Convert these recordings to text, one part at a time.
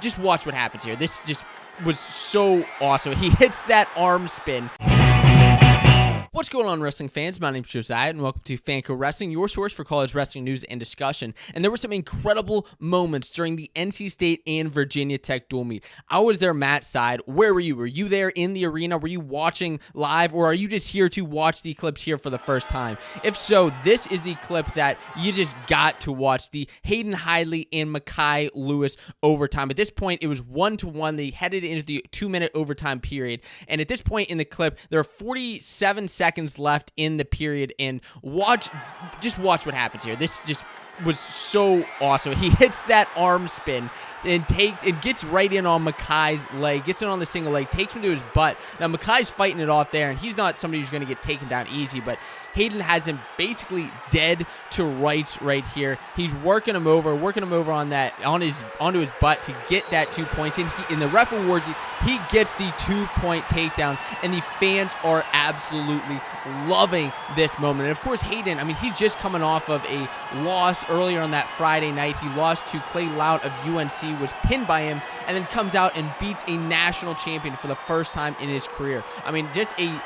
just watch what happens here. This just was so awesome. He hits that arm spin. What's going on, wrestling fans? My name's Josiah, and welcome to Fanco Wrestling, your source for college wrestling news and discussion. And there were some incredible moments during the NC State and Virginia Tech dual meet. I was there, Matt's side. Where were you? Were you there in the arena? Were you watching live, or are you just here to watch the clips here for the first time? If so, this is the clip that you just got to watch, the Hidlay and Mekhi Lewis overtime. At this point, it was 1-1. They headed into the 2-minute overtime period. And at this point in the clip, there are 47 seconds left in the period, and just watch what happens here. This just was so awesome. He hits that arm spin and gets right in on Mekhi's leg, gets in on the single leg, takes him to his butt. Now Mekhi's fighting it off there, and he's not somebody who's going to get taken down easy, but Hayden has him basically dead to rights right here. He's working him over on that, onto his butt to get that 2 points. And in the ref awards, he gets the 2-point takedown, and the fans are absolutely loving this moment. And of course, Hayden, I mean, he's just coming off of a loss earlier on that Friday night. He lost to Clay Lout of UNC, was pinned by him, and then comes out and beats a national champion for the first time in his career. I mean, just a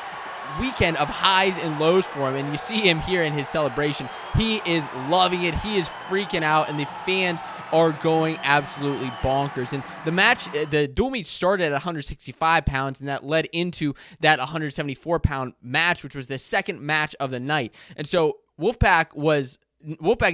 weekend of highs and lows for him, and you see him here in his celebration. He is loving it. He is freaking out, and the fans are going absolutely bonkers. And the match, the dual meet started at 165 pounds, and that led into that 174-pound match, which was the second match of the night. And so Wolfpack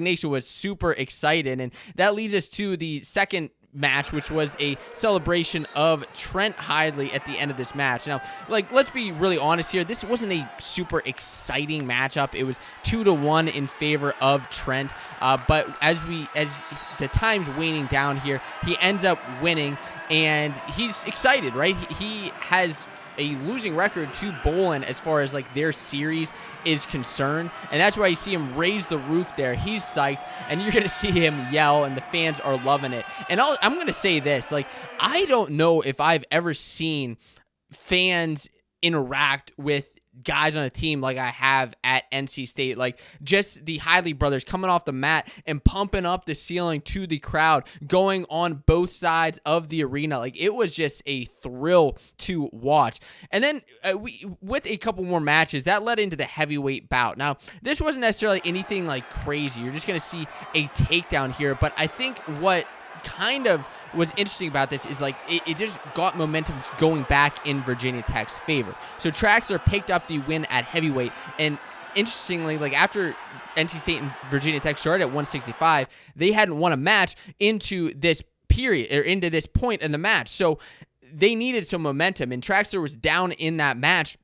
Nation was super excited, and that leads us to the second match, which was a celebration of Trent Hidlay at the end of this match. Now, let's be really honest here. This wasn't a super exciting matchup. It was 2-1 in favor of Trent. But as the time's waning down here, he ends up winning, and he's excited, right? He has a losing record to Bolen as far as their series is concerned, and that's why you see him raise the roof there. He's psyched, and you're gonna see him yell, and the fans are loving it. And I'm gonna say this, I don't know if I've ever seen fans interact with guys on a team like I have at NC State. Just the Hidlay brothers coming off the mat and pumping up the ceiling to the crowd, going on both sides of the arena. It was just a thrill to watch. And then with a couple more matches, that led into the heavyweight bout. Now, this wasn't necessarily anything crazy. You're just going to see a takedown here, but I think what kind of was interesting about this is it just got momentum going back in Virginia Tech's favor. So Traxler picked up the win at heavyweight, and interestingly, after NC State and Virginia Tech started at 165, they hadn't won a match into this period, or into this point in the match. So they needed some momentum, and Traxler was down in that match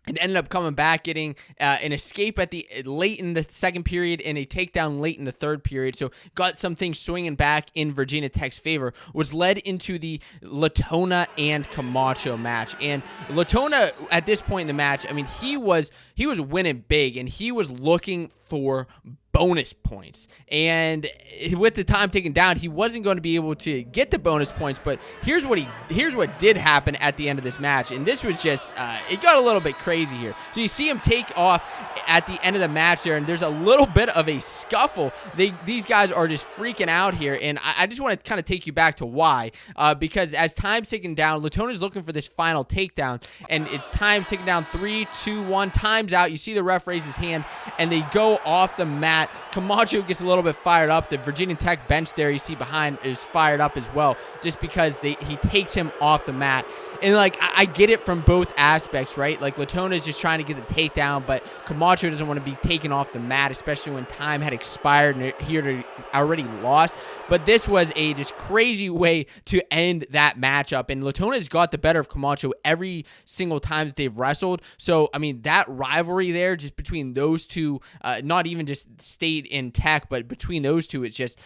and ended up coming back, getting an escape at the late in the second period and a takedown late in the third period. So got some things swinging back in Virginia Tech's favor, was led into the Latona and Camacho match. And Latona, at this point in the match, I mean, he was winning big, and he was looking for bonus points. And with the time taken down, he wasn't going to be able to get the bonus points. But here's what did happen at the end of this match, and this was just it got a little bit crazy here. So you see him take off at the end of the match there, and there's a little bit of a scuffle. These guys are just freaking out here, and I just want to kind of take you back to why, because as time's taken down, Latona's looking for this final takedown, and time's taken down. 3, 2, 1, time's out. You see the ref raise his hand, and they go off the mat. Camacho gets a little bit fired up. The Virginia Tech bench there you see behind is fired up as well, just because he takes him off the mat. And I get it from both aspects, right? Latona is just trying to get the takedown, but Camacho doesn't want to be taken off the mat, especially when time had expired and he had already lost. But this was a just crazy way to end that matchup, and Latona's got the better of Camacho every single time that they've wrestled. So I mean, that rivalry there, just between those two, not even just State and Tech, but between those two, it's just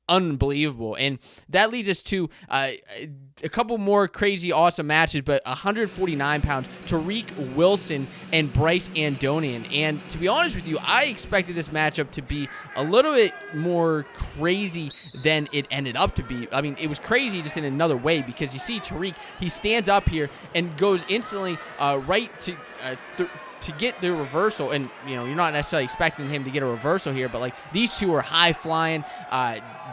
unbelievable. And that leads us to a couple more crazy awesome matches, but 149 pounds, Tariq Wilson and Bryce Andonian. And to be honest with you, I expected this matchup to be a little bit more crazy than it ended up to be. I mean, it was crazy just in another way, because you see Tariq, he stands up here and goes instantly right to get the reversal. And you're not necessarily expecting him to get a reversal here, but these two are high flying.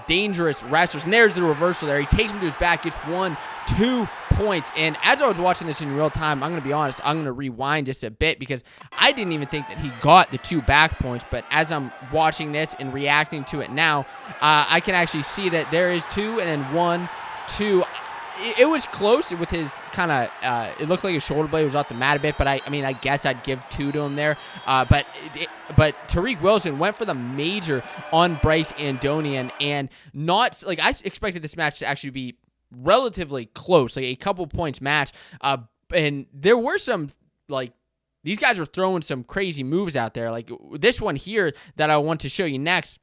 dangerous wrestlers. And there's the reversal there. He takes him to his back, gets 1, 2 points. And as I was watching this in real time, I'm going to be honest, I'm going to rewind just a bit because I didn't even think that he got the 2 back points. But as I'm watching this and reacting to it now, I can actually see that there is 2 and then 1, 2. It was close with his kind of, it looked like his shoulder blade was off the mat a bit, but I mean, I guess I'd give 2 to him there. But Tariq Wilson went for the major on Bryce Andonian, and not, like, I expected this match to actually be relatively close, like a couple points match. And there were some, like, these guys were throwing some crazy moves out there. Like this one here that I want to show you next.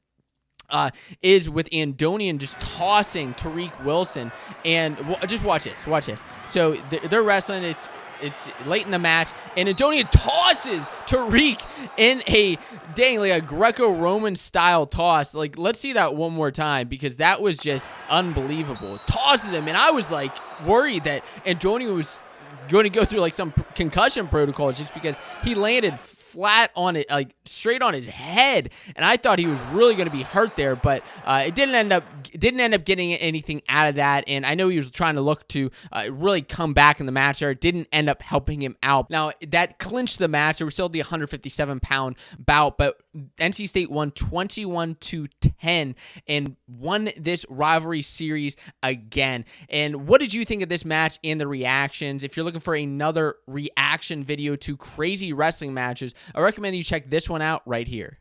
Is with Andonian just tossing Tariq Wilson, and just watch this. So they're wrestling. It's late in the match, and Andonian tosses Tariq in a like a Greco-Roman style toss. Like, let's see that one more time because that was just unbelievable. Tosses him, and I was like worried that Andonian was going to go through like some concussion protocol just because he landed flat on it, like straight on his head, and I thought he was really going to be hurt there, but it didn't end up getting anything out of that. And I know he was trying to look to really come back in the match there. It didn't end up helping him out. Now that clinched the match. There was still the 157-pound bout, but NC State won 21-10 and won this rivalry series again. And what did you think of this match and the reactions? If you're looking for another reaction video to crazy wrestling matches, I recommend you check this one out right here.